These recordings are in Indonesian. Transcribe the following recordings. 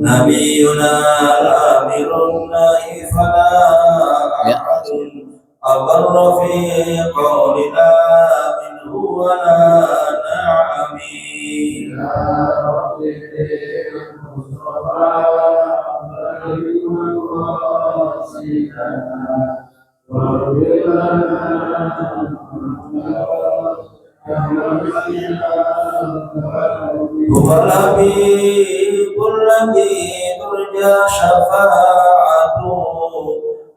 نبينا آمر الله فلا أحد أبر في قولنا منه ولا نعمي يا رب المصطفى هو الحبيب الذي ترجى شفاعته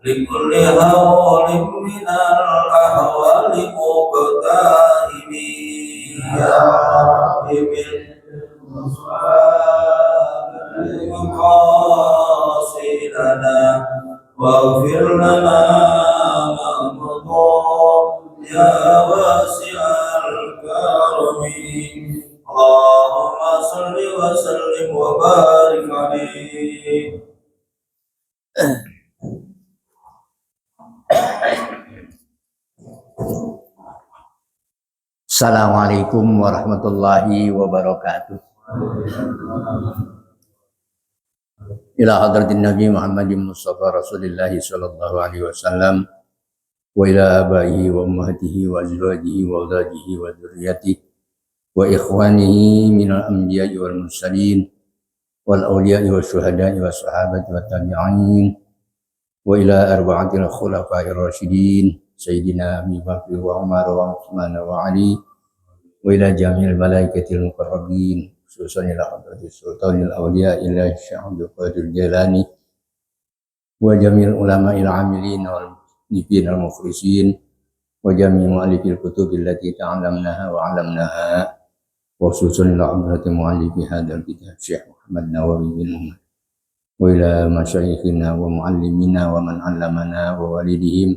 لكل هول من الأهوال مقتحم يا رب بالمصطفى مقاصدنا واغفر لنا ما مضى يا واسع الكرم اللهم صل وسلم وبارك عليه. Assalamualaikum warahmatullahi wabarakatuh. Ila hadratin Nabi Muhammadin Mustafa Rasulillah sallallahu alaihi wasallam wa ila abaihi wa ummatihi wa azwajihi wa auladihi wa dzurriyyatihi wa ikhwanihi minal anbiya'i wal mursalin wal awliya'i was syuhada'i was sahabati wat tabi'in wa ila arba'atil khulafa'ir rasyidin sayyidina Abi Bakr wa Umar wa Utsman wa Ali wa ila jami'il malaikatil muqarrabin khususan ila hadratis sultanil awliya ila Syaikhul Qadir Jailani wa jami'il ulama'il amilin wal nibiyyin al mukhlisin wa jami'il mu'allifil kutubil lati ta'allamnaha wa 'allamnaha wa khususan ila hadratil mu'allifi hadzal kitab Syekh Muhammad Nawawi bin Muhammad wa ila masyayikhina wa muallimina wa man 'allamana wa walidihim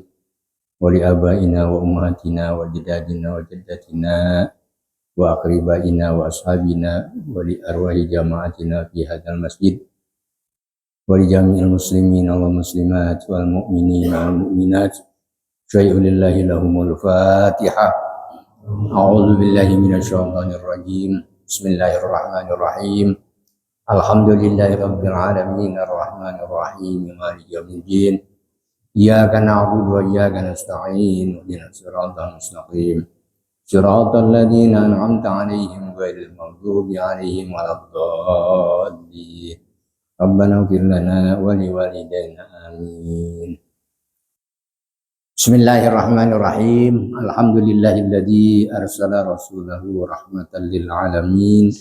wa li abaina wa ummahatina wa jadadina wa jaddatina wa aqribaina wa ashabina wa li arwahi jama'atina fi hadzal masjid wa li jami'il muslimin wal muslimat wal mu'minina wal mu'minat syai'u lillahi lahumul fatihah. A'udzu billahi minasyaitonir rajim. Bismillahirrahmanirrahim. Alhamdulillahi rabbil alamin arrahmanir rahim maliki yaumiddin. Iyyaka na'budu wa iyyaka nasta'in ihdinas siratal mustaqim. Siratal ladzina an'amta 'alaihim ghairil maghdubi 'alaihim waladdallin. Rabbana ighfir lana wa liwalidayna amin. Bismillahirrahmanirrahim. Alhamdulillahilladzi arsala rasulahu rahmatan lil alamin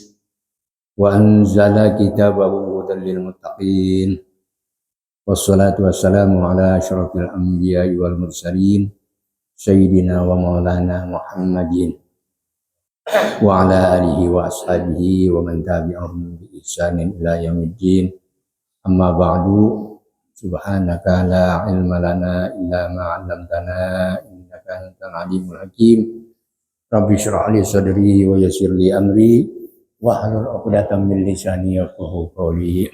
wa anzala kitabahu hudan lil muttaqin. Wassalatu wassalamu ala asyrafil anbiya'i wal mursalin sayyidina wa maulana Muhammadin wa ala alihi wa ashabihi wa man tabi'ahum bi ihsanin ila yaumiddin. Amma ba'du. Subhanaka la ilma lana illa ma 'allamtana innaka antal alimul hakim. Rabbi shrah li sadri wa yassir li amri wahlul 'uqdatam min lisani yafqahu qawli.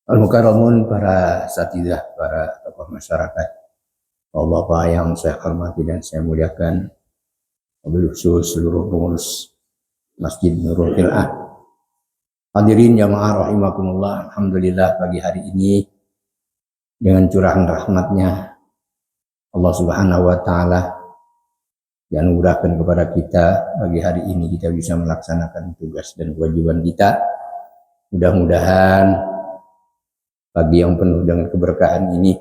Al-mukarramun, para satidah, para tokoh masyarakat, bapak-bapak yang saya hormati dan saya muliakan, wabil khusus seluruh pengurus Masjid Nurul Hil'ah. Hadirin jamaah rahimakumullah, alhamdulillah pagi hari ini dengan curahan rahmatnya Allah Subhanahu wa taala yang menganugerahkan kepada kita pagi hari ini kita bisa melaksanakan tugas dan kewajiban kita. Mudah-mudahan pagi yang penuh dengan keberkahan ini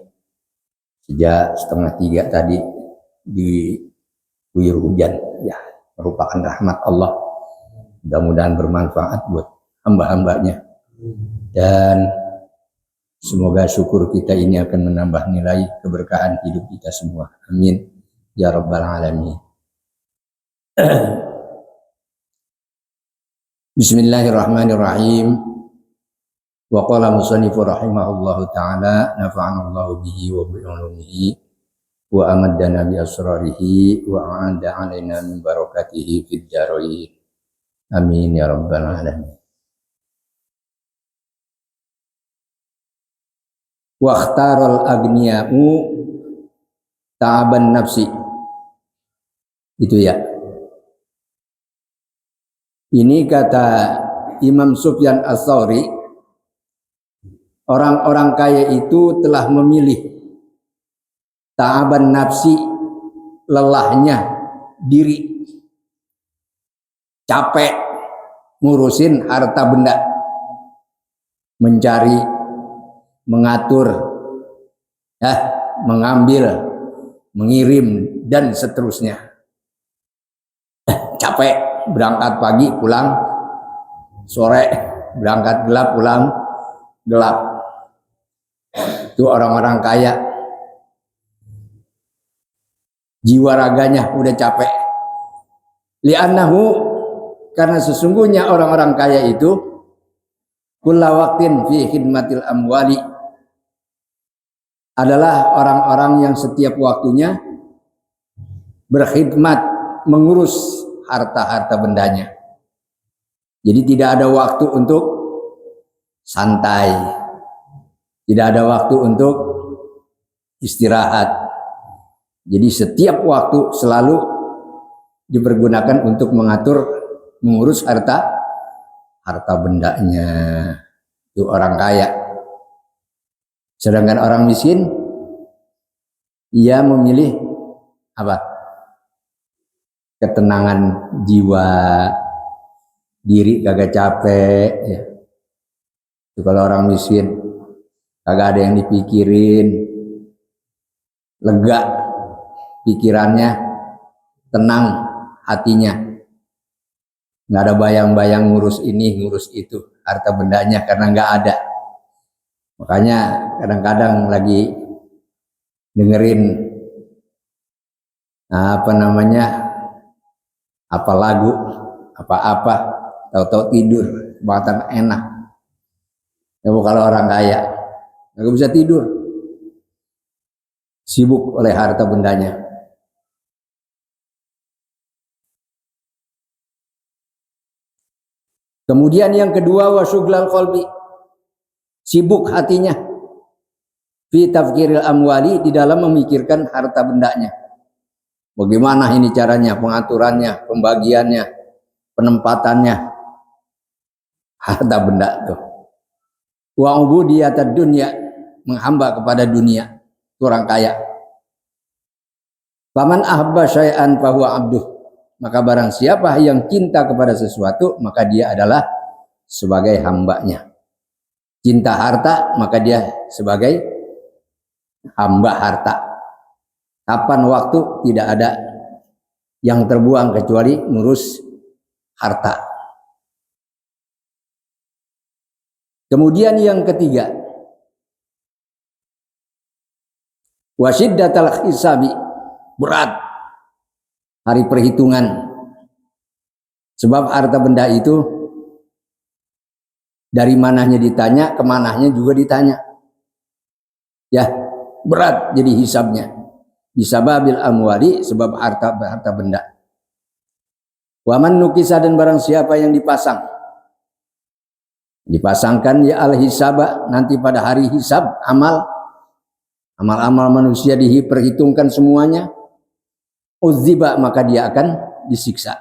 sejak 2:30 tadi diguyur hujan, ya merupakan rahmat Allah. Mudah-mudahan bermanfaat buat hamba-hambanya dan semoga syukur kita ini akan menambah nilai keberkahan hidup kita semua. Amin ya rabbal alamin. Bismillahirrahmanirrahim. Wa qala musannifu rahimahullahu ta'ala nafa'anallahu bihi wa bi ulumihi wa amaddana bi asrarihi wa a'ada alaina min barakatihi fid dharain. Amin ya rabbal alamin. Wa ikhtaral aghniya'u ta'aban nafsi. Itu ya. Ini kata Imam Sufyan Ats-Tsauri, orang-orang kaya itu telah memilih ta'aban nafsi, lelahnya diri, capek ngurusin harta benda, mencari, mengatur, mengambil, mengirim, dan seterusnya. Capek, berangkat pagi pulang sore, berangkat gelap pulang gelap. Itu orang-orang kaya, jiwa raganya udah capek. Li'annahu, karena sesungguhnya orang-orang kaya itu kulla waqtin fi khidmatil amwali, adalah orang-orang yang setiap waktunya berkhidmat, mengurus harta-harta bendanya. Jadi tidak ada waktu untuk santai, tidak ada waktu untuk istirahat. Jadi setiap waktu selalu dipergunakan untuk mengatur, mengurus harta bendanya. Itu orang kaya. Sedangkan orang miskin, ia memilih apa? Ketenangan jiwa, diri kagak capek. Ya. Itu kalau orang miskin, kagak ada yang dipikirin, lega pikirannya, tenang hatinya, nggak ada bayang-bayang ngurus ini, ngurus itu, harta bendanya, karena nggak ada. Makanya kadang-kadang lagi dengerin apa lagu, apa-apa, tahu-tahu tidur, bahkan enak. Ya, kalau orang kaya nggak bisa tidur, sibuk oleh harta bendanya. Kemudian yang kedua, wasyughlal qalbi, sibuk hatinya, fi tafkiril amwali, di dalam memikirkan harta bendanya. Bagaimana ini caranya, pengaturannya, pembagiannya, penempatannya harta benda itu. Wa ubudiyatad dunya, menghamba kepada dunia, orang kaya. Faman ahabba syai'an fahuwa abduh, maka barang siapa yang cinta kepada sesuatu, maka dia adalah sebagai hambanya. Cinta harta, maka dia sebagai hamba harta. Kapan waktu tidak ada yang terbuang kecuali ngurus harta. Kemudian yang ketiga, wasyiddatal hisabi, berat hari perhitungan. Sebab harta benda itu dari mananya ditanya, kemanahnya juga ditanya. Ya, berat jadi hisabnya. Bisababil amwali, sebab harta benda. Waman nukisa, dan barang siapa yang dipasangkan ya al hisaba, nanti pada hari hisab, amal-amal manusia diperhitungkan semuanya, udziba, maka dia akan disiksa.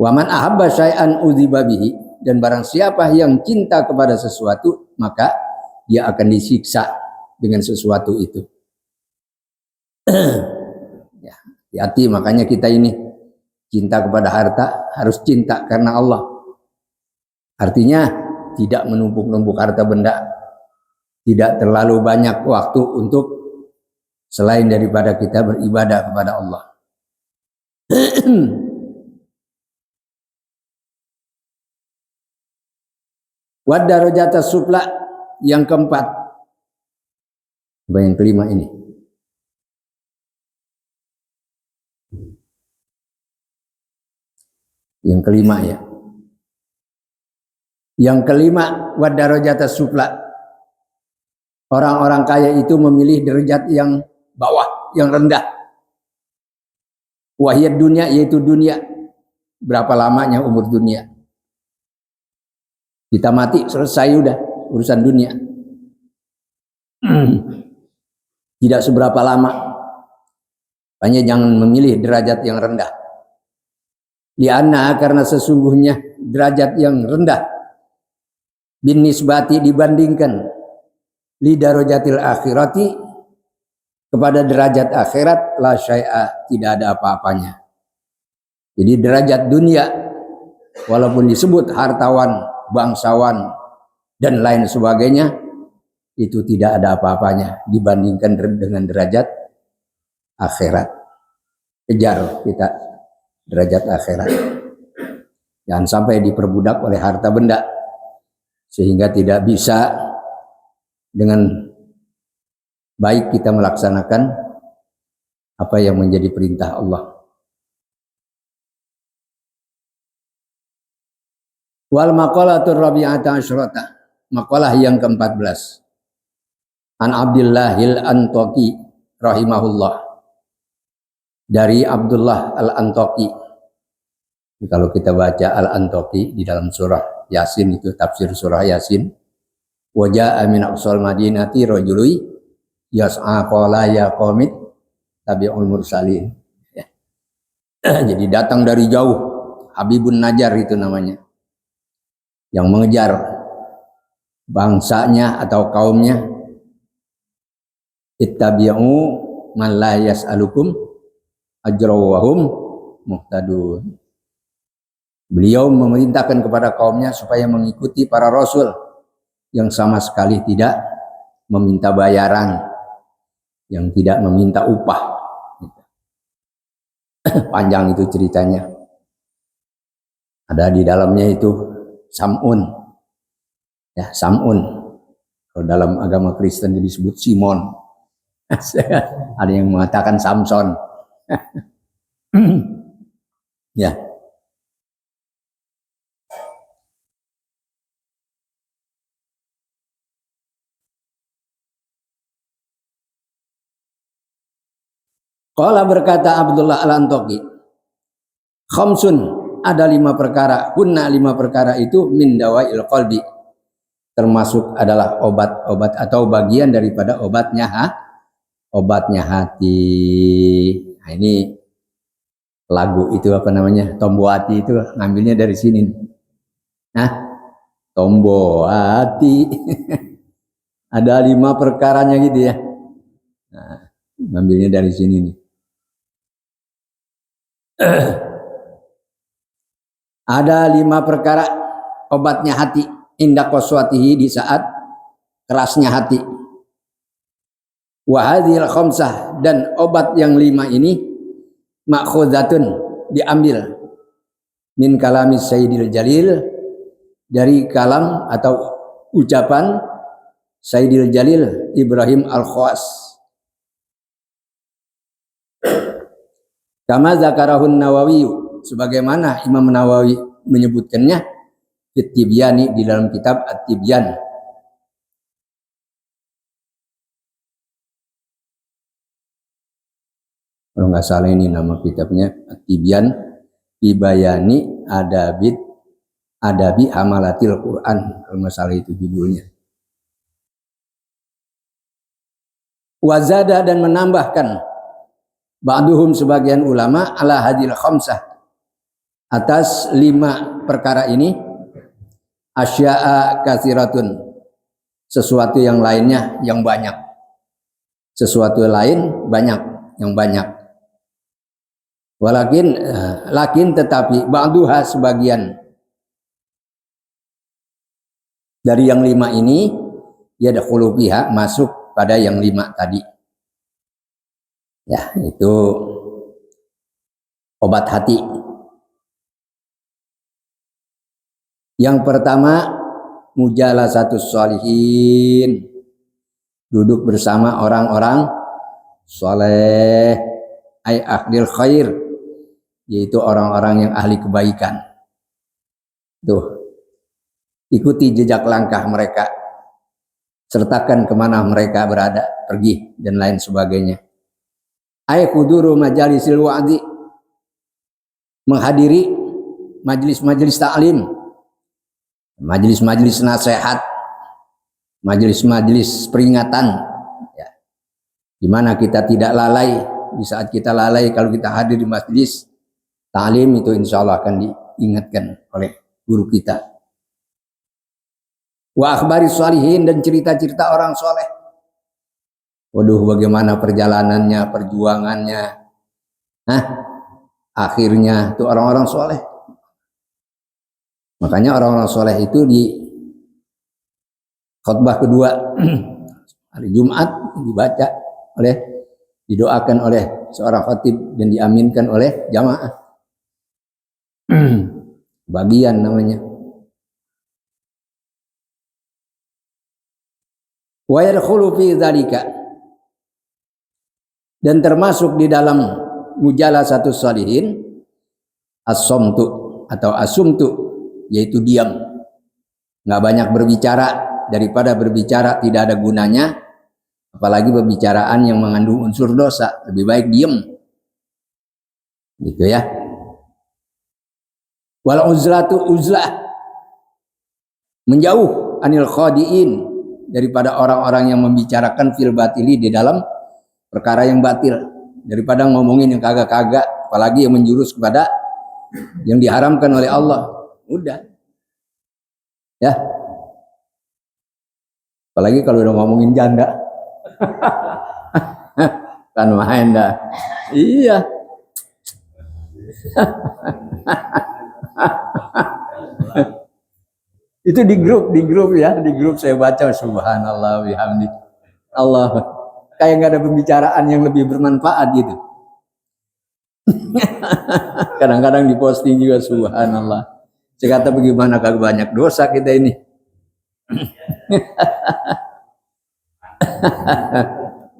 Waman ahabba syai'an udziba bihi, dan barang siapa yang cinta kepada sesuatu, maka dia akan disiksa dengan sesuatu itu. Ya, hati-hati, makanya kita ini cinta kepada harta harus cinta karena Allah. Artinya tidak menumpuk-numpuk harta benda, tidak terlalu banyak waktu untuk selain daripada kita beribadah kepada Allah. Wad darajata sufla, yang keempat. Yang kelima ini. Yang kelima ya. Yang kelima, wad darajata sufla. Orang-orang kaya itu memilih derajat yang bawah, yang rendah. Wahiyat dunia, yaitu dunia. Berapa lamanya umur dunia? Kita mati, selesai udah urusan dunia. Tidak seberapa lama. Makanya jangan memilih derajat yang rendah. Lianna karena sesungguhnya derajat yang rendah bin nisbati dibandingkan li darajatil akhirati kepada derajat akhirat la syai'a tidak ada apa-apanya. Jadi derajat dunia walaupun disebut hartawan, bangsawan dan lain sebagainya itu tidak ada apa-apanya dibandingkan dengan derajat akhirat. Kejar kita derajat akhirat. Jangan sampai diperbudak oleh harta benda sehingga tidak bisa dengan baik kita melaksanakan apa yang menjadi perintah Allah. Wal maqalatur rabi'ata asyrata, maqalah yang ke-14. An Abdillahil Antaqi rahimahullah. Dari Abdullah Al-Antaqi. Kalau kita baca Al-Antaqi di dalam surah Yasin itu tafsir surah Yasin. Wa jaa'a min aqsal madinati rajului yas'a qala ya qaumit tabi'ul mursalin. Jadi datang dari jauh, Habibun Najjar itu namanya, yang mengejar bangsanya atau kaumnya. Ittabi'u man la yas'alukum ajra wa hum muhtadun. Beliau memerintahkan kepada kaumnya supaya mengikuti para rasul yang sama sekali tidak meminta bayaran, yang tidak meminta upah. Panjang itu ceritanya. Ada di dalamnya itu Sam'un. Ya, Sam'un. Kalau dalam agama Kristen disebut Simon. Ada yang mengatakan Samson. Ya. Qala berkata Abdullah Al-Antaqi, khamsun, ada 5 perkara, kunna 5 perkara itu min dawail qalbi, termasuk adalah obat-obat atau bagian daripada obatnya hati. Nah, ini lagu itu apa namanya, Tombo Hati itu ngambilnya dari sini. Nah, Tombo Hati. Ada 5 perkaranya gitu ya. Nah, ngambilnya dari sini nih. Ada 5 perkara obatnya hati, inda qaswatihi, di saat kerasnya hati. Wa hadhil khamsah, dan obat yang 5 ini ma'khuzatun, diambil min kalami Sayyidil Jalil, dari kalam atau ucapan Sayyidil Jalil Ibrahim Al-Khawas. Kama zakarahun Nawawi, sebagaimana Imam Nawawi menyebutkannya At-Tibyani, di dalam kitab At-Tibyan. Kalau nggak salah ini nama kitabnya At-Tibyan Bibayani Adabi Hamalatil Quran, kalau nggak salah itu judulnya. Wazada, dan menambahkan ba'duhum, sebagian ulama, ala hadil khamsah, atas 5 perkara ini, asya'a katsiratun, sesuatu yang lainnya yang banyak, sesuatu lain banyak, yang banyak. Lakin tetapi ba'duha, sebagian dari yang 5 ini, yadkhulu biha, masuk pada yang 5 tadi. Ya, itu obat hati. Yang pertama, mujalasatus sholihin, duduk bersama orang-orang soleh, ay ahlil khair, yaitu orang-orang yang ahli kebaikan. Tuh, ikuti jejak langkah mereka, sertakan kemana mereka berada, pergi, dan lain sebagainya. Ay kuduru majalisil wa'di, menghadiri majelis-majelis ta'lim, majelis-majelis nasihat, majelis-majelis peringatan, ya, di mana kita tidak lalai. Di saat kita lalai, kalau kita hadir di majelis, Ta'lim itu insya Allah akan diingatkan oleh guru kita. Wa akhbari sholihin, dan cerita-cerita orang soleh. Waduh, bagaimana perjalanannya, perjuangannya. Akhirnya itu orang-orang soleh. Makanya orang-orang soleh itu di khutbah kedua hari Jumat didoakan oleh seorang khatib dan diaminkan oleh jamaah. Bagian namanya. Wa yadkhulu fi dzalika, dan termasuk di dalam mujalasatus sholihin as-somtu atau asumtu, yaitu diam, nggak banyak berbicara. Daripada berbicara tidak ada gunanya, apalagi berbicaraan yang mengandung unsur dosa, lebih baik diam, gitu ya. Wal uzlatu uzlah, menjauh anil khadiin, daripada orang-orang yang membicarakan fil batili, di dalam perkara yang batil, daripada ngomongin yang kagak-kagak, apalagi yang menjurus kepada yang diharamkan oleh Allah. Udah ya, apalagi kalau udah ngomongin janda kan main dah. Iya. Itu di grup ya, di grup saya baca, subhanallah bihamdi. Allah, kayak nggak ada pembicaraan yang lebih bermanfaat gitu. Kadang-kadang diposting juga, subhanallah. Saya kata bagaimana kagak banyak dosa kita ini.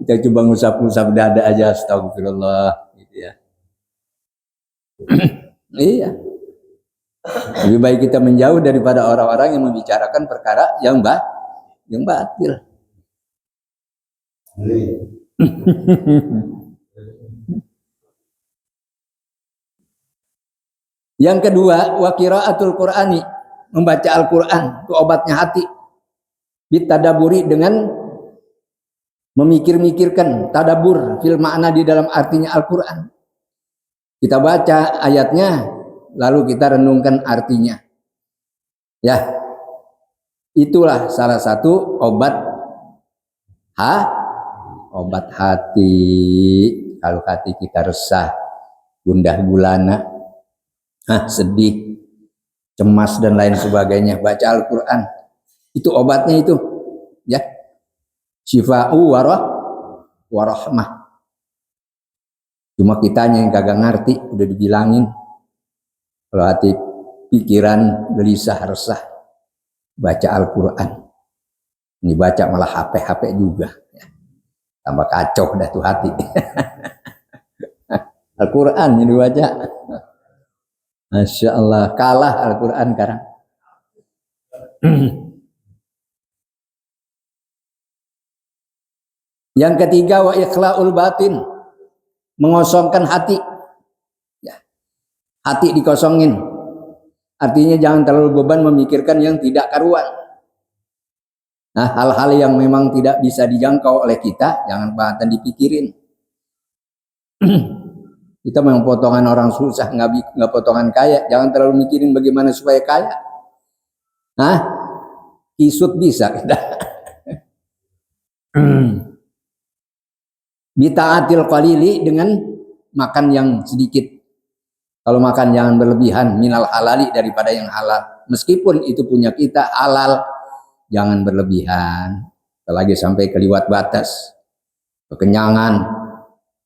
Kita coba ngusap-ngusap dada aja, astagfirullah gitu ya. Iya. Lebih baik kita menjauh daripada orang-orang yang membicarakan perkara yang batil. Yang kedua, wa qiraatul Qur'ani, membaca Al-Qur'an, itu obatnya hati. Bitadaburi, dengan memikir-mikirkan, tadabur fil makna, di dalam artinya Al-Qur'an. Kita baca ayatnya, lalu kita renungkan artinya. Ya, itulah salah satu obat hati. Kalau hati kita resah, gundah gulana, sedih, cemas dan lain sebagainya, baca Al-Quran. Itu obatnya itu, ya. Syifa'u warahmah. Cuma kitanya yang kagak ngerti, udah dibilangin. Kalau hati pikiran gelisah resah, baca Al-Quran. Ini baca malah HP juga, ya. Tambah kacau dah tuh hati. Al-Quran yang dibaca, Masya Allah, kalah Al-Quran sekarang. Yang ketiga, wa ikhla'ul batin, mengosongkan hati. Ya. Hati dikosongin, artinya jangan terlalu beban memikirkan yang tidak karuan. Nah, hal-hal yang memang tidak bisa dijangkau oleh kita, jangan bahkan dipikirin. Kita memang potongan orang susah, nggak potongan kaya. Jangan terlalu mikirin bagaimana supaya kaya. Kisut bisa kita. Bita'atil qalili, dengan makan yang sedikit. Kalau makan jangan berlebihan, minal halali, daripada yang halal. Meskipun itu punya kita halal, jangan berlebihan. Apalagi sampai keliwat batas, kekenyangan,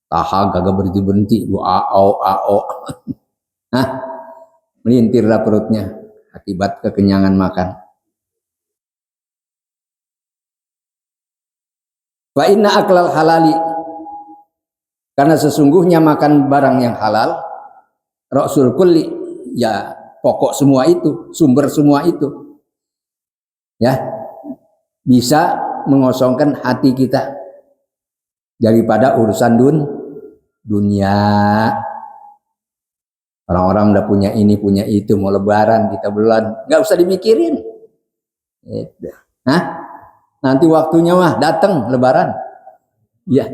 tahag kagak berhenti-berhenti, ao. Melintirlah perutnya akibat kekenyangan makan. Fa inna aklal halali, karena sesungguhnya makan barang yang halal, Rasul kulli, ya pokok semua itu, sumber semua itu, ya, bisa mengosongkan hati kita daripada urusan dunia. Orang-orang udah punya ini, punya itu, mau lebaran, kita belum, nggak usah dimikirin. Nanti waktunya mah datang lebaran. Ya.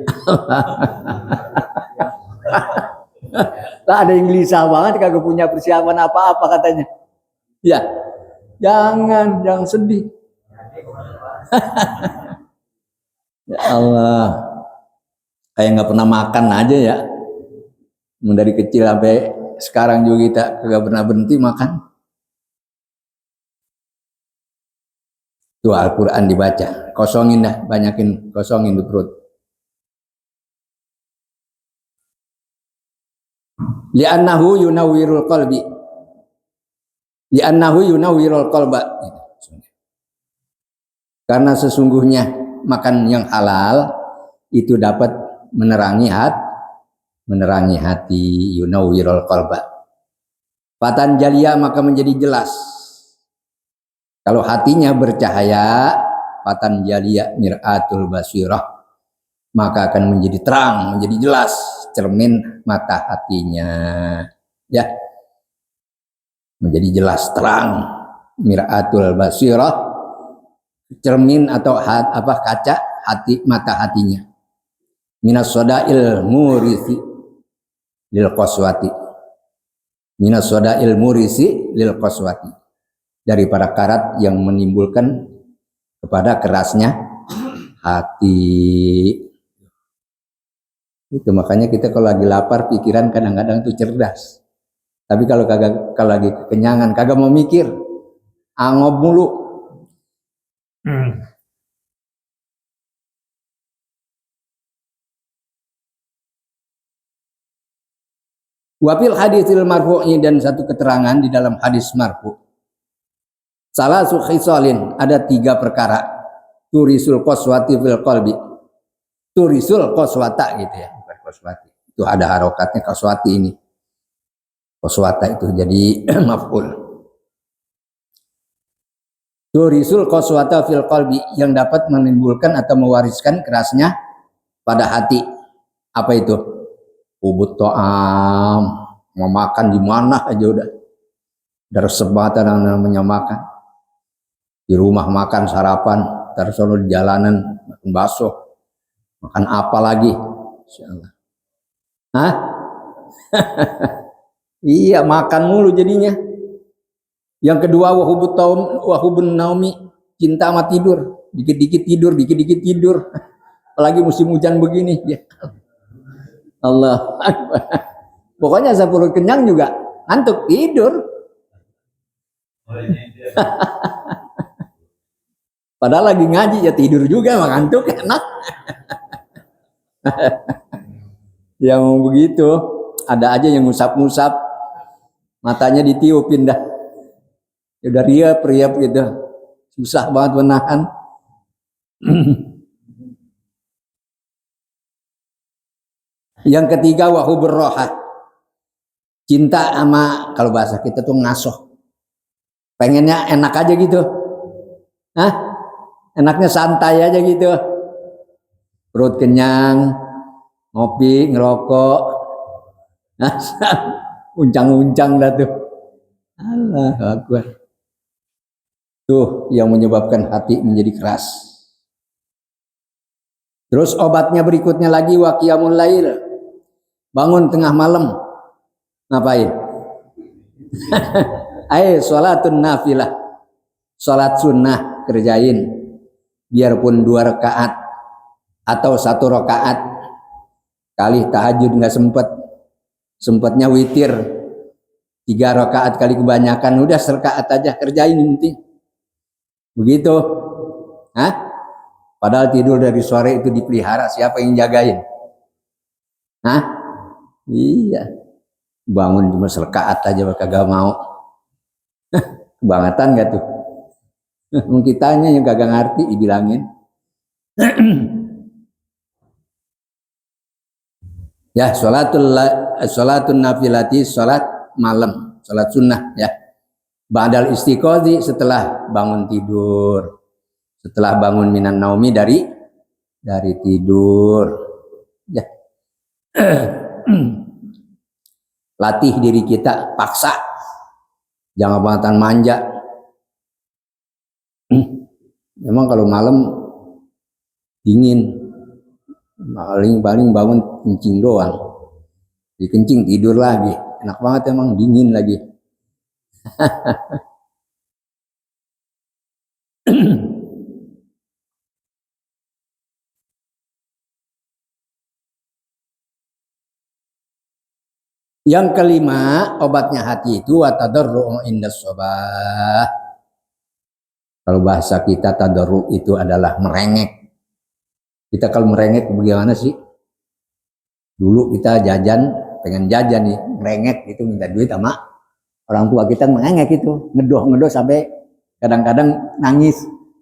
Lah ada yang gelisah banget kagak punya persiapan apa-apa katanya. Ya, jangan sedih. Ya Allah, kayak nggak pernah makan aja ya. Dari kecil sampai sekarang juga kita kagak pernah berhenti makan. Tuh Al-Quran dibaca, kosongin dah, banyakin kosongin di perut. Li'annahu yunawwirul qalbi. Li'annahu yunawwirul qalba. Karena sesungguhnya makan yang halal itu dapat menerangi hati, yunawwirul qalba. Fatan jalia maka menjadi jelas. Kalau hatinya bercahaya, fatan jalia mir'atul basirah, maka akan menjadi terang, menjadi jelas cermin mata hatinya. Ya. Menjadi jelas terang mir'atul basirah, cermin atau kaca hati mata hatinya. Minas sodail murisi lil qaswati. Minas sodail murisi lil qaswati. Dari para karat yang menimbulkan kepada kerasnya hati. Itu makanya kita kalau lagi lapar pikiran kadang-kadang tuh cerdas. Tapi kalau lagi kekenyangan kagak mau mikir, angob mulu. Wafil hadisil marfu'i, dan satu keterangan di dalam hadis marfu'. Salah khisalin, ada 3 perkara. Turisul qaswati fil qalbi. Turisul qaswata gitu ya, bukan qaswati. Itu ada harokatnya qaswati ini. Qaswata itu jadi maf'ul. Turisul qaswata fil qalbi, yang dapat menimbulkan atau mewariskan kerasnya pada hati. Apa itu? Ubud to'am, mau makan di mana aja udah resep banget yang namanya makan. Di rumah makan sarapan, tersono di jalanan makan bakso, makan apa lagi? Insyaallah. Hah? Iya, makan mulu jadinya. Yang kedua wahubun naumi, cinta sama tidur, dikit-dikit tidur. Apalagi musim hujan begini, ya. Allah Akbar. Pokoknya saya perut kenyang juga ngantuk tidur. Padahal lagi ngaji ya tidur juga, ngantuk enak. Yang begitu, ada aja yang ngusap-ngusap, matanya ditiupin dah. Udah riap gitu. Susah banget menahan. Yang ketiga wahubur roha, cinta sama, kalau bahasa kita tuh ngasoh. Pengennya enak aja gitu. Hah? Enaknya santai aja gitu. Perut kenyang, ngopi, ngerokok. Uncang-uncang dah tuh. Allah Akbar. Tuh yang menyebabkan hati menjadi keras. Terus obatnya berikutnya lagi waqiyamul lail. Bangun tengah malam. Ngapain? Sholatun nafilah. Sholat sunnah kerjain. Biarpun 2 rakaat atau 1 rakaat. Kali tahajud nggak sempatnya witir 3 rakaat kali kebanyakan, udah serakaat aja kerjain nanti. Begitu. Hah? Padahal tidur dari sore itu dipelihara, siapa yang jagain? Hah? Iya. Bangun cuma serakaat aja kagak mau. Kebangetan gak tuh? Kitanya yang kagak ngerti dibilangin. Ya, sholatun nafilati, sholat malam, sholat sunnah ya. Ba'dal istiqozi, setelah bangun tidur, setelah bangun minan naumi, dari tidur ya. Latih diri kita, paksa, jangan bangetan manja. Memang kalau malam dingin, paling bangun kencing doang. dikencing tidur lagi. Enak banget emang, dingin lagi. Yang kelima, obatnya hati itu watadarru'u indas shabah. Kalau bahasa kita tadarru' itu adalah merengek. Kita kalau merengek bagaimana sih? Dulu kita jajan, pengen jajan nih, merengek itu minta duit sama orang tua kita, merengek itu, ngedoh sampai kadang-kadang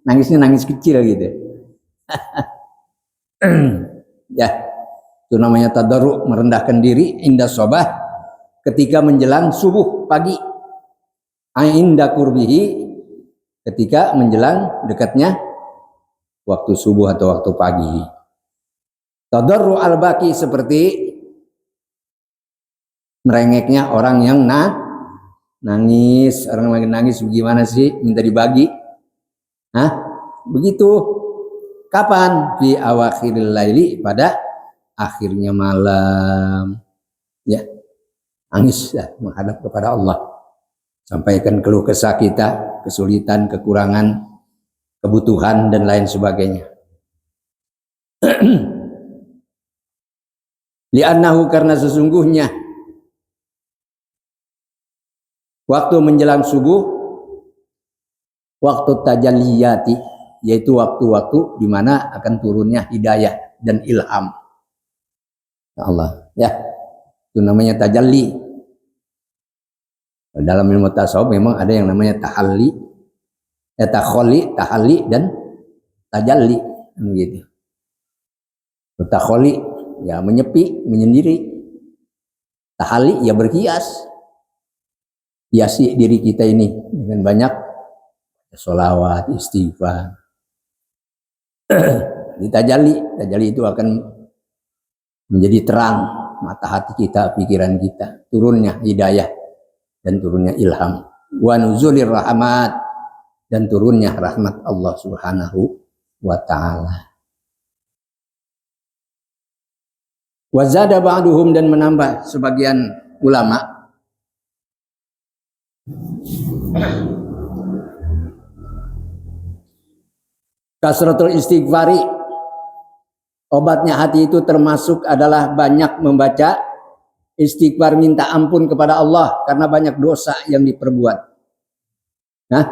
nangisnya nangis kecil gitu. Ya, itu namanya tadarru', merendahkan diri indas shabah, ketika menjelang subuh pagi, inda qurbihi, ketika menjelang dekatnya waktu subuh atau waktu pagi. Tadarru al-baki, seperti merengeknya orang yang nangis. Orang lagi nangis bagaimana sih? Minta dibagi. Hah? Begitu. Kapan? Fi awakhiril laili, pada akhirnya malam. Ya, nangis ya, menghadap kepada Allah. Sampaikan keluh kesah kita, kesulitan, kekurangan, kebutuhan, dan lain sebagainya. Li'annahu, karena sesungguhnya waktu menjelang subuh, waktu tajalliyati, yaitu waktu-waktu di mana akan turunnya hidayah dan ilham. Allah, ya, itu namanya tajalli. Dalam ilmu tasawuf memang ada yang namanya tahalli, tahalli dan tajalli, begitu. Tahalli ya menyepi, menyendiri. Tahalli ya berhias, hiasi diri kita ini dengan banyak sholawat, istighfar. Di tajalli itu akan menjadi terang mata hati kita, pikiran kita, turunnya hidayah dan turunnya ilham. Wa nuzulir rahmat, dan turunnya rahmat Allah Subhanahu wa ta'ala. Wa zada ba'duhum, dan menambah sebagian ulama, kasratul istighfari, obatnya hati itu termasuk adalah banyak membaca istighfar, minta ampun kepada Allah karena banyak dosa yang diperbuat. Nah,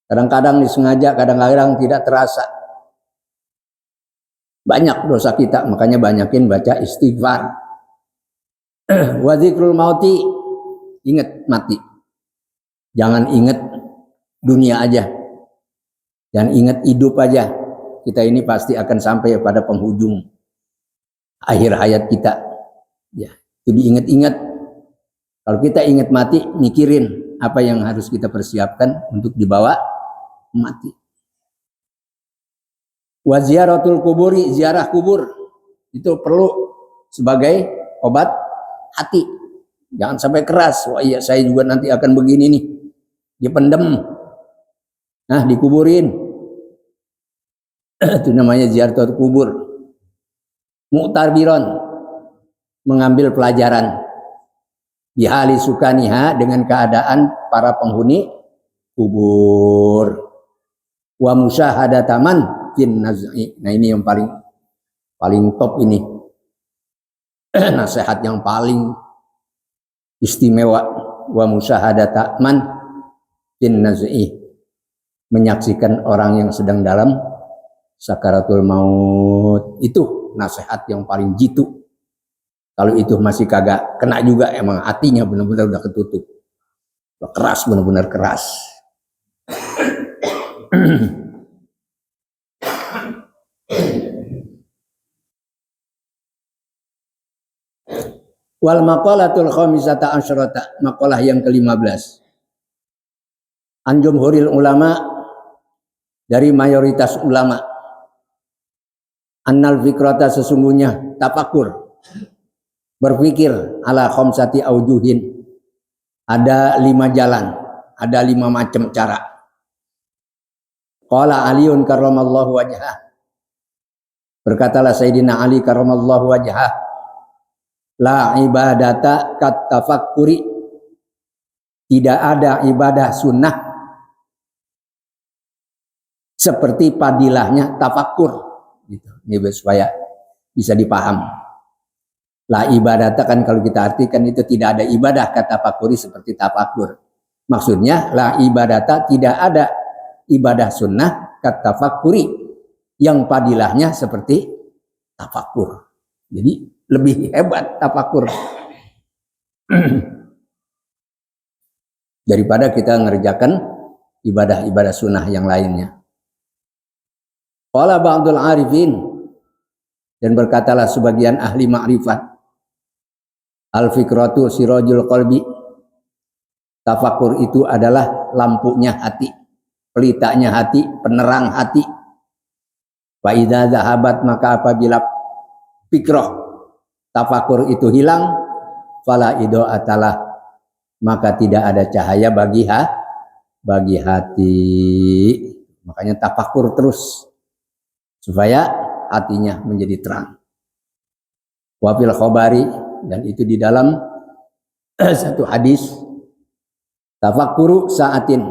kadang-kadang disengaja, kadang-kadang tidak terasa. Banyak dosa kita, makanya banyakin baca istighfar. Wa dzikrul mauti, ingat mati. Jangan ingat dunia aja. Jangan ingat hidup aja. Kita ini pasti akan sampai pada penghujung akhir hayat kita. Ya, itu diingat-ingat. Kalau kita ingat mati, mikirin apa yang harus kita persiapkan untuk dibawa mati. Wa ziyaratul kuburi, ziarah kubur itu perlu sebagai obat hati. Jangan sampai keras. Wah iya, saya juga nanti akan begini nih, dipendem, nah dikuburin. Itu namanya ziaratul kubur. Mu'tarbiron, mengambil pelajaran. Bihali sukaniha, dengan keadaan para penghuni kubur. Wa musyahadataman fin naz'i. Nah ini yang paling top ini. Nasihat yang paling istimewa. Wa musyahadataman fin naz'i, menyaksikan orang yang sedang dalam sakaratul maut. Itu nasihat yang paling jitu. Kalau itu masih kagak kena juga, emang hatinya benar-benar udah ketutup. Udah keras, benar-benar keras. Wal maqalatul khamisata asyrata, maqalah yang ke-15. An jumhuril ulama, dari mayoritas ulama. Annal fikrata, sesungguhnya tafakur, berpikir, ala khamsati aujuhin, ada 5 jalan, ada 5 macam cara. Qala Aliun karramallahu wajhah, berkatalah Sayyidina Ali karramallahu wajhah, La ibadata kat tafakkuri, tidak ada ibadah sunnah seperti padilahnya tafakur. Gitu. Ini supaya bisa dipaham. La ibadata kan kalau kita artikan itu tidak ada ibadah kata tafakuri seperti tafakur. Maksudnya la ibadata tidak ada ibadah sunnah kata tafakuri yang padilahnya seperti tafakur. Jadi lebih hebat tafakur daripada kita mengerjakan ibadah-ibadah sunnah yang lainnya. Qala ba'dul arifin, dan berkatalah sebagian ahli ma'rifat, al-fikratu sirajul qalbi, tafakur itu adalah lampunya hati, pelitanya hati, penerang hati. Fa idza zahabat, maka apabila fikroh tafakur itu hilang, fala ido'atalah, maka tidak ada cahaya bagi hati. Makanya tafakur terus supaya hatinya menjadi terang. Wa fil khabari, dan itu di dalam satu hadis, tafakuru saatin,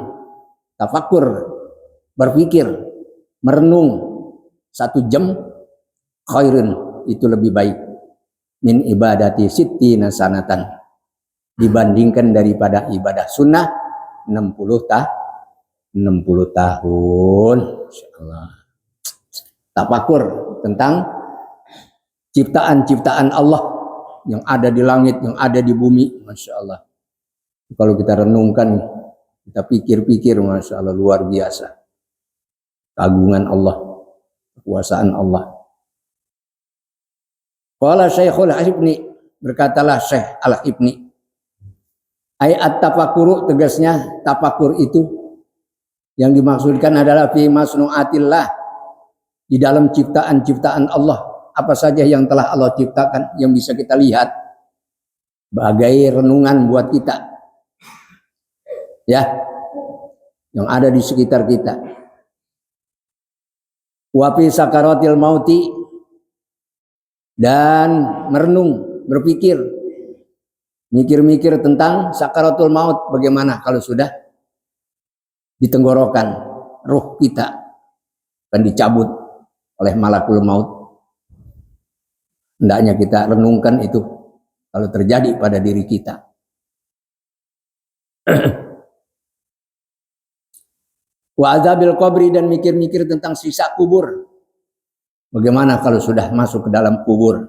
tafakur berpikir, merenung 1 jam, khairun, itu lebih baik, min ibadati sittina sanatan, dibandingkan daripada ibadah sunnah 60 tahun. Insyaallah. Tafakur tentang ciptaan-ciptaan Allah yang ada di langit, yang ada di bumi. Masya Allah. Kalau kita renungkan, kita pikir-pikir, Masya Allah, luar biasa. Keagungan Allah, kekuasaan Allah. Qala Syekhul Ibni, berkatalah Syekh Al-Ibni, ayat tafakuru, tegasnya tafakur itu yang dimaksudkan adalah fi masnu'atillah, di dalam ciptaan-ciptaan Allah, apa saja yang telah Allah ciptakan yang bisa kita lihat, bagai renungan buat kita, ya, yang ada di sekitar kita. Wa fi sakaratil mauti, dan merenung, berpikir, mikir-mikir tentang sakaratul maut, bagaimana kalau sudah di tenggorokan ruh kita akan dicabut oleh malakul maut. Hendaknya kita renungkan itu kalau terjadi pada diri kita. Wa azabil qabri, dan mikir-mikir tentang siksa kubur. Bagaimana kalau sudah masuk ke dalam kubur,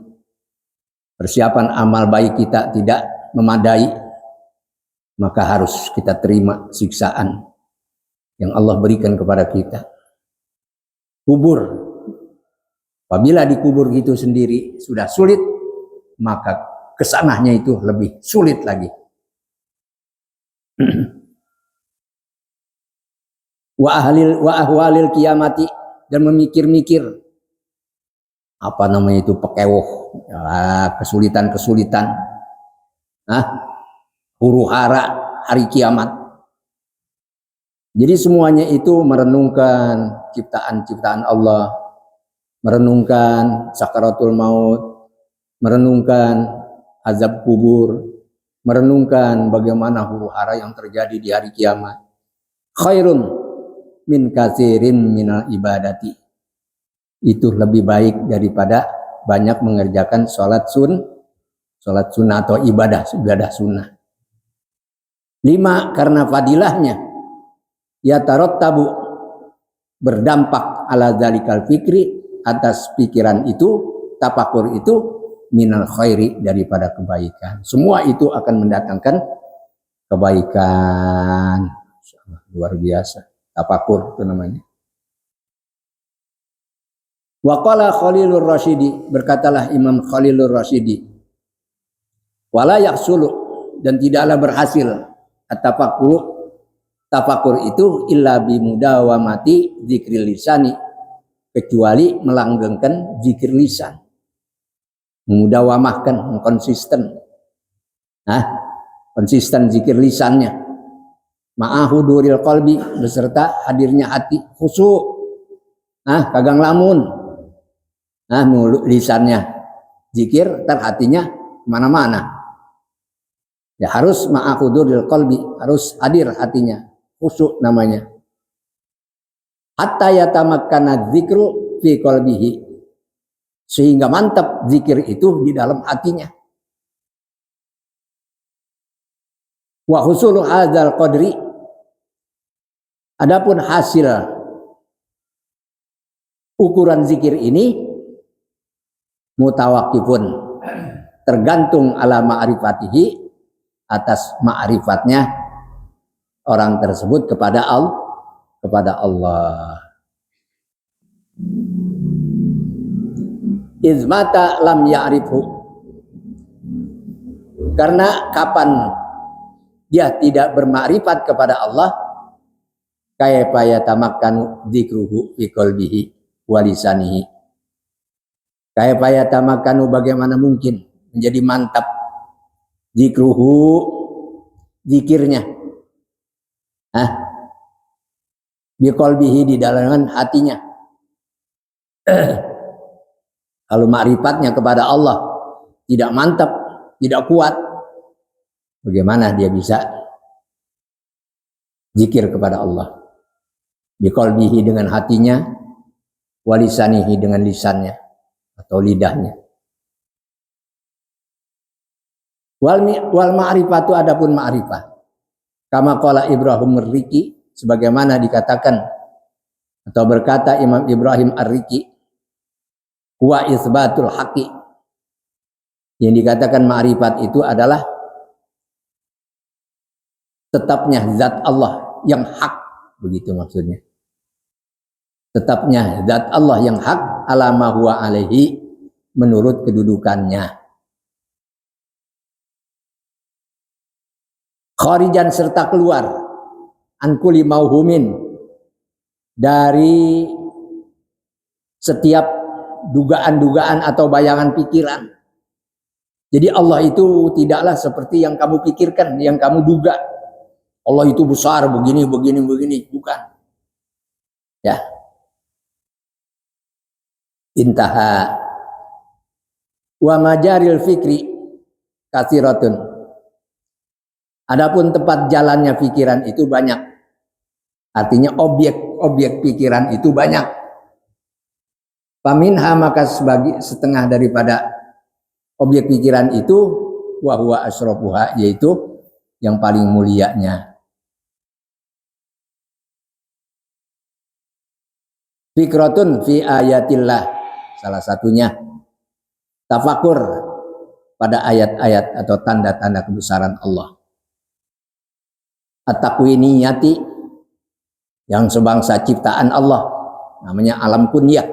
persiapan amal baik kita tidak memadai, maka harus kita terima siksaan yang Allah berikan kepada kita. Kubur, apabila dikubur gitu sendiri sudah sulit, maka kesananya itu lebih sulit lagi. Wa ahwalil kiamati, dan memikir-mikir apa namanya itu, pekewuh, ya, kesulitan-kesulitan, huru-hara hari kiamat. Jadi semuanya itu merenungkan ciptaan-ciptaan Allah, merenungkan sakaratul maut, merenungkan azab kubur, merenungkan bagaimana huru-hara yang terjadi di hari kiamat. Khairun min katsirin minal ibadati, itu lebih baik daripada banyak mengerjakan sholat sunnah atau ibadah sunnah. 5, karena fadilahnya, ya tarottabu, berdampak ala zalikal fikri, atas pikiran itu, tafakur itu, minal khairi, daripada kebaikan. Semua itu akan mendatangkan kebaikan. Luar biasa, tafakur itu namanya. Wa qala Khalilur Rasyidi, berkatalah Imam Khalilur Rasyidi, wala yahsulu, dan tidaklah berhasil tafakur itu illa bimudawamati dzikril lisani, kecuali melanggengkan zikir lisan, memudawamahkan, konsisten, konsisten zikir lisannya, ma'ahuduril qalbi, beserta hadirnya hati, khusyuk, kagang lamun, mulut lisannya zikir, tar hatinya mana-mana. Ya harus ma'ahuduril qalbi, harus hadir hatinya, khusyuk namanya. Hatta yatamakkana dzikru fi qalbihi, sehingga mantap zikir itu di dalam hatinya. Wa husulu hadzal qadri, adapun hasil ukuran zikir ini mutawaqqifun, tergantung ala ma'rifatihi, atas ma'rifatnya orang tersebut kepada Allah. Izmata lam ya'rifu, karena kapan dia tidak bermakrifat kepada Allah, kaifa yatamakkanu dzikruhu fi qalbihi wa lisanihi. Kaifa yatamakkanu, bagaimana mungkin menjadi mantap dzikruhu, zikirnya, bi qalbihi, di dalam hatinya. Kalau makrifatnya kepada Allah tidak mantap, tidak kuat, bagaimana dia bisa zikir kepada Allah? Bi qalbihi, dengan hatinya, wa lisanihi, dengan lisannya atau lidahnya. Wal ma'rifatu, adapun ma'rifah, kama qala Ibrahim Ar-Riqi, sebagaimana dikatakan atau berkata Imam Ibrahim Ar-Riqi, huwa isbatul haqqi, yang dikatakan ma'rifat itu adalah tetapnya zat Allah yang hak, begitu maksudnya. Tetapnya zat Allah yang hak, ala ma huwa alaihi, menurut kedudukannya. Kharijan, serta keluar, an kulli mauhumin, dari setiap dugaan-dugaan atau bayangan pikiran. Jadi Allah itu tidaklah seperti yang kamu pikirkan, yang kamu duga. Allah itu besar begini, bukan. Ya. Intaha. Wa majaril fikri katsiratun. Adapun tempat jalannya pikiran itu banyak. Artinya objek pikiran itu banyak. Faminha, maka sebagai setengah daripada objek pikiran itu, wa huwa asrafuha, yaitu yang paling mulianya. Fikratun fi ayatillah, salah satunya tafakur pada ayat-ayat atau tanda-tanda kebesaran Allah. At-takwiniyati, yang sebangsa ciptaan Allah, namanya alam kunyah.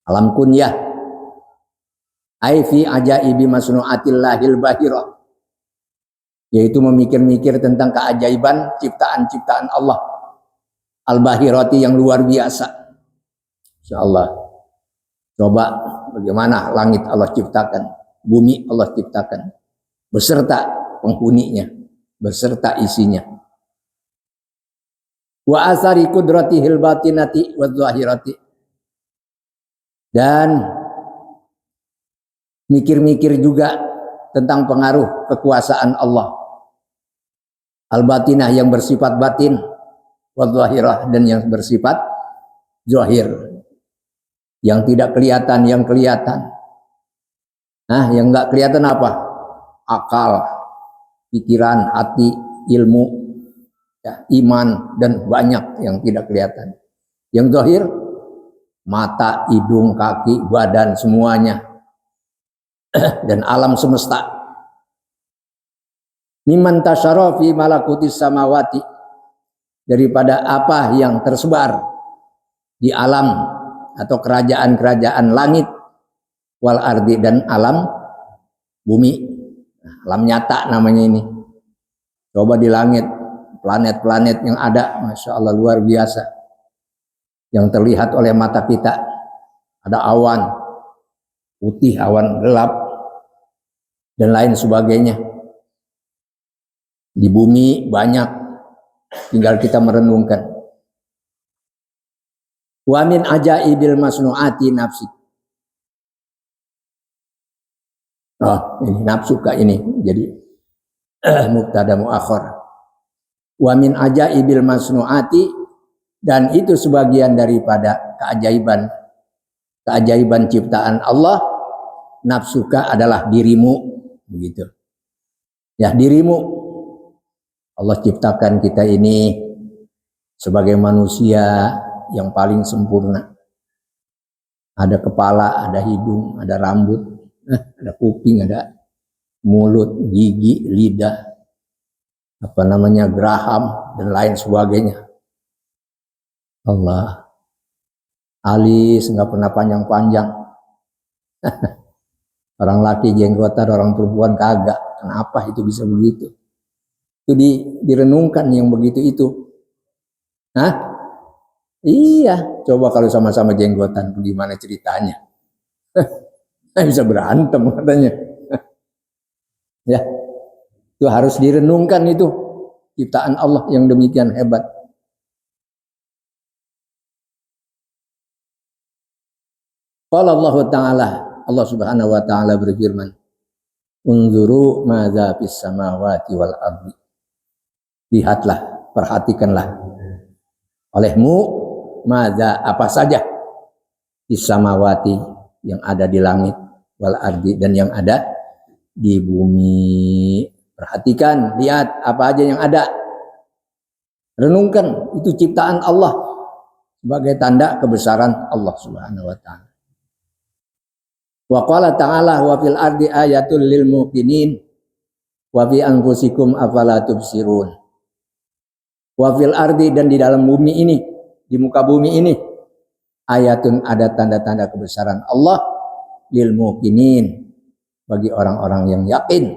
Alam kunyah. Ai fi ajaibi masnu'atillahil bahira, yaitu memikir-mikir tentang keajaiban ciptaan-ciptaan Allah. Al-bahirati, yang luar biasa. Insyaallah. Coba bagaimana langit Allah ciptakan, bumi Allah ciptakan, beserta penghuninya, beserta isinya. Wa asari qudratihil batinati wa zahirati, dan mikir-mikir juga tentang pengaruh kekuasaan Allah. Al-batinah, yang bersifat batin, wa zahirah, dan yang bersifat zahir, yang tidak kelihatan, yang kelihatan. Yang enggak kelihatan apa? Akal, pikiran, hati, ilmu, ya, iman, dan banyak yang tidak kelihatan. Yang zahir, mata, hidung, kaki, badan, semuanya, dan alam semesta. Mimman tasyara fi malakutis samawati, daripada apa yang tersebar di alam atau kerajaan-kerajaan langit, wal ardi, dan alam bumi. Alam nyata namanya ini. Coba di langit, planet-planet yang ada, Masya Allah, luar biasa. Yang terlihat oleh mata kita. Ada awan putih, awan gelap, dan lain sebagainya. Di bumi banyak, tinggal kita merenungkan. Wa min ajaibil masnu'ati nafsi, Oh, ini nafsuka ini jadi mubtada muakhar. Wa min ajaibil masnuati, dan itu sebagian daripada keajaiban ciptaan Allah. Nafsuka adalah dirimu, begitu. Ya, dirimu. Allah ciptakan kita ini sebagai manusia yang paling sempurna. Ada kepala, ada hidung, ada rambut, ada kuping, ada mulut, gigi, lidah, geraham, dan lain sebagainya. Allah, alis nggak pernah panjang-panjang. Orang laki jenggotan, orang perempuan kagak. Kenapa itu bisa begitu? Itu direnungkan yang begitu itu. Hah? Iya, coba kalau sama-sama jenggotan, gimana ceritanya? Bisa berantem katanya. Ya, itu harus direnungkan itu ciptaan Allah yang demikian hebat. Qala Allah Ta'ala, Allah Subhanahu wa taala berfirman, "Unzuru madza fis samawati wal ardi." Lihatlah, perhatikanlah olehmu madza, apa saja fis samawati, yang ada di langit, wal ardi, dan yang ada di bumi. Perhatikan, lihat apa aja yang ada. Renungkan, itu ciptaan Allah sebagai tanda kebesaran Allah Subhanahu wa taala. Wa qala ta'ala wa fil ardi ayatul lil muqinin wa fi anfusikum afala tubsirun. Wa fil ardi, dan di dalam bumi ini, di muka bumi ini, ayatun, ada tanda-tanda kebesaran Allah, lil muqinin, bagi orang-orang yang yakin.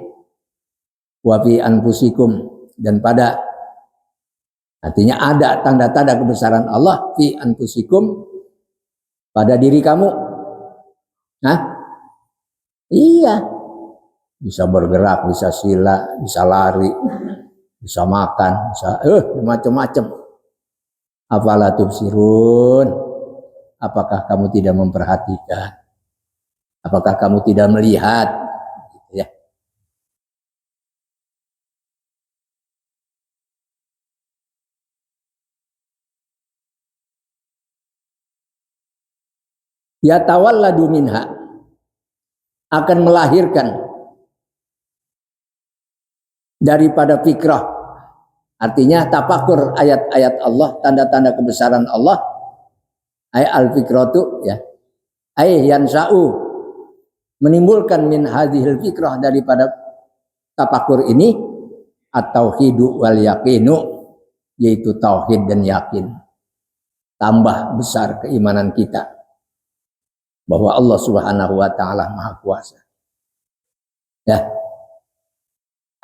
Wa fi anfusikum, dan pada, artinya ada tanda-tanda kebesaran Allah fi anfusikum, pada diri kamu. Nah, iya, bisa bergerak, bisa sila, bisa lari, bisa makan, bisa macam-macam. Afala tubsirun, apakah kamu tidak memperhatikan? Apakah kamu tidak melihat? Gitu ya. Yatawalladu minha, akan melahirkan daripada fikrah, artinya tafakur ayat-ayat Allah, tanda-tanda kebesaran Allah. Ay al-fikratu, ya, ay yansa'u, menimbulkan min hadhil fikrah, daripada tafakur ini, at-tauhidu wal yaqinu, yaitu tauhid dan yakin. Tambah besar keimanan kita bahwa Allah Subhanahu wa taala Maha Kuasa. Ya.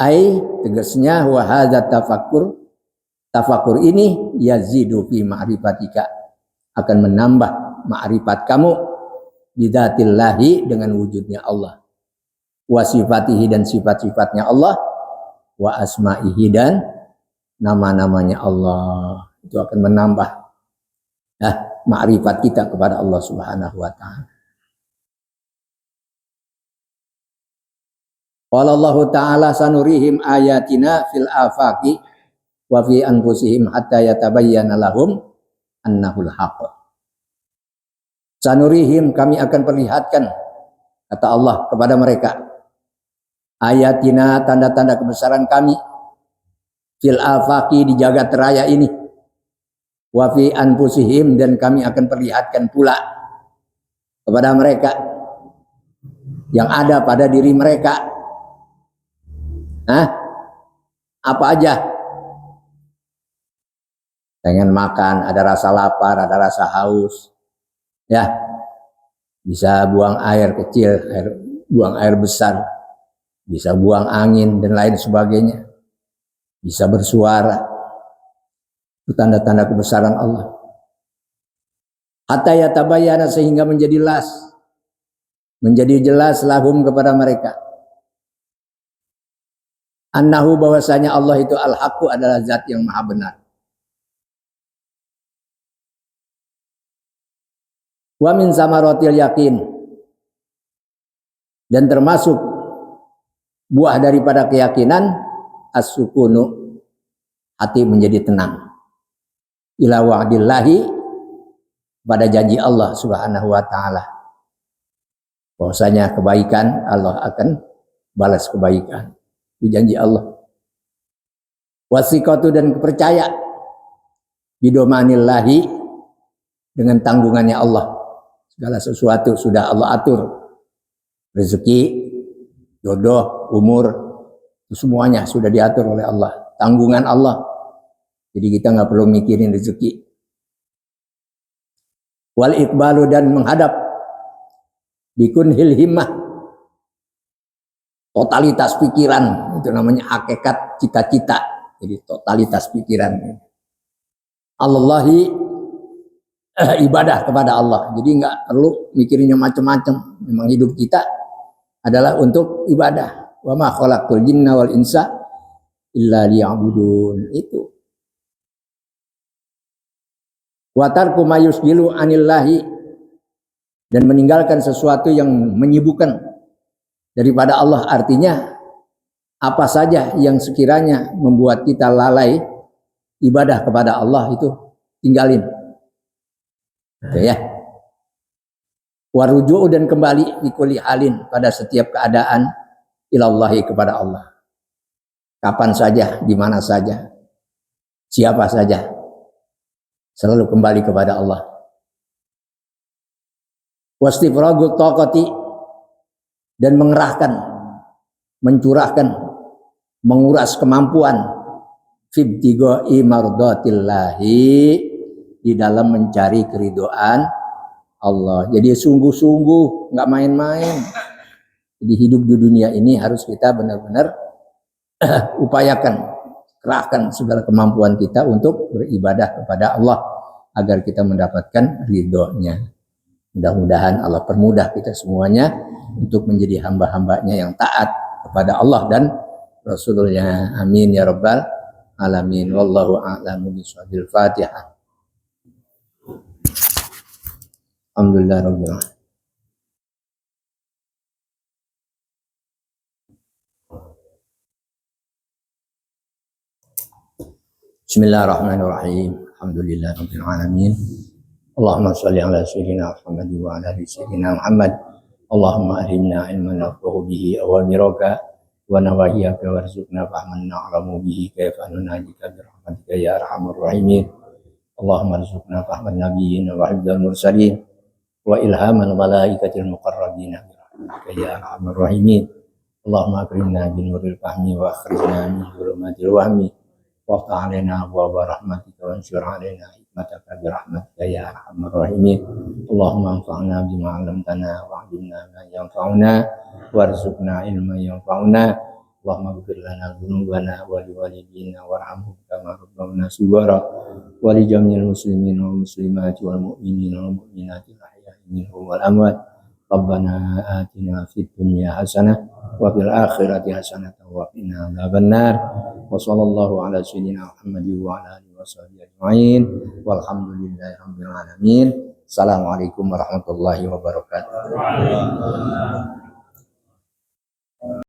Ai, tegasnya wa hadza tafakur ini yazidu fi ma'rifatika, akan menambah ma'rifat kamu bidzatillahi, dengan wujudnya Allah, wa sifatihi, dan sifat-sifatnya Allah, wa asma'ihi, dan nama-namanya Allah. Itu akan menambah ma'rifat kita kepada Allah Subhanahu wa taala. Qala Allah Ta'ala sanurihim ayatina fil afaqi wa fi anfusihim hatta yatabayyana lahum annahul haqq. Sanurihim, kami akan perlihatkan, kata Allah kepada mereka, ayatina, tanda-tanda kebesaran kami, fil afaqi, di jagat raya ini, wa fi anfusihim, dan kami akan perlihatkan pula kepada mereka yang ada pada diri mereka. Apa aja? Pengen makan, ada rasa lapar, ada rasa haus, ya, bisa buang air kecil, buang air besar, bisa buang angin dan lain sebagainya, bisa bersuara. Itu tanda-tanda kebesaran Allah. Hatta yatabayyana, sehingga menjadi jelas lahum, kepada mereka, annahu, bahwasanya Allah itu al-haqqu, adalah zat yang maha benar. Wa min samaratil yakin, dan termasuk buah daripada keyakinan as-sukunu, hati menjadi tenang. Ila wa'dillahi, pada janji Allah Subhanahu wa taala. Bahwasanya kebaikan Allah akan balas kebaikan. Itu janji Allah. Wasiqatu, dan kepercaya bidomanillahi, dengan tanggungannya Allah. Segala sesuatu sudah Allah atur. Rezeki, jodoh, umur, itu semuanya sudah diatur oleh Allah. Tanggungan Allah. Jadi kita nggak perlu mikirin rezeki. Wal iqbalu, dan menghadap bikunhil himmah, totalitas pikiran, itu namanya hakikat cita-cita. Jadi totalitas pikiran. Allahi, ibadah kepada Allah. Jadi nggak perlu mikirinnya macam-macam. Memang hidup kita adalah untuk ibadah. Wa ma khalaqtul jinna wal insa illa liya'budun. Itu. Wa tarku ma yusjilu anillahi, dan meninggalkan sesuatu yang menyibukkan daripada Allah. Artinya apa saja yang sekiranya membuat kita lalai ibadah kepada Allah, itu tinggalin. Oke ya. Waruju'u, dan kembali di halin, pada setiap keadaan ilallahi, kepada Allah. Kapan saja, di mana saja, siapa saja, selalu kembali kepada Allah. Wastifragul taqati, dan mengerahkan, mencurahkan, menguras kemampuan fibtighai mardatillahi, di dalam mencari keridhaan Allah. Jadi sungguh-sungguh, nggak main-main. Jadi hidup di dunia ini harus kita benar-benar upayakan, kerahkan segala kemampuan kita untuk beribadah kepada Allah agar kita mendapatkan ridhonya. Mudah-mudahan Allah permudah kita semuanya untuk menjadi hamba-hambanya yang taat kepada Allah dan Rasulullah. Amin ya rabbal alamin. Wallahu a'lamu bishawabbil. Fatihah. Alhamdulillah rabbil alamin. Bismillahirrahmanirrahim. Alhamdulillah rabbil alamin. Allahumma shalli ala sayyidina Muhammad wa ala ali sayyidina Muhammad. Allahumma arimna ilman naf'u bihi awamiraka wa nawahiyaka warzuqna fahman na'lamu bihi kaifa nunajika bi rahmatika ya arhamar rahimin. Allahumma arzuqna fahman nabiyyin wa hifdzal mursalin wa ilhamal malaikatil muqarrabin bi rahmatika ya arhamar rahimin. Allahumma akrimna bi nuril fahmi wa akhrijna min dhulumatil wahmi wa ta'alina wa rahmatika wa anshur alaina hikmataka bi rahmatika ya arhamar rahimin. Allahumma anfa'na bima 'allamtana wa 'allimna ma yanfa'una warzuqna ilman yanfa'una. Allahumma ighfir lana dzunubana wa liwalidina warhamhum kama rabbawna shighara wa li jami'il muslimin wal muslimati wal mu'minina wal mu'minati al-ahya'i minhum wal amwat. Rabbana atina fid dunya hasanah wa fil akhirati hasanah wa qina adzabannar. Wa sallallahu ala sayyidina Muhammad wa ala alihi washabihi ajmain. Walhamdulillahi rabbil alamin. Assalamualaikum warahmatullahi wabarakatuh.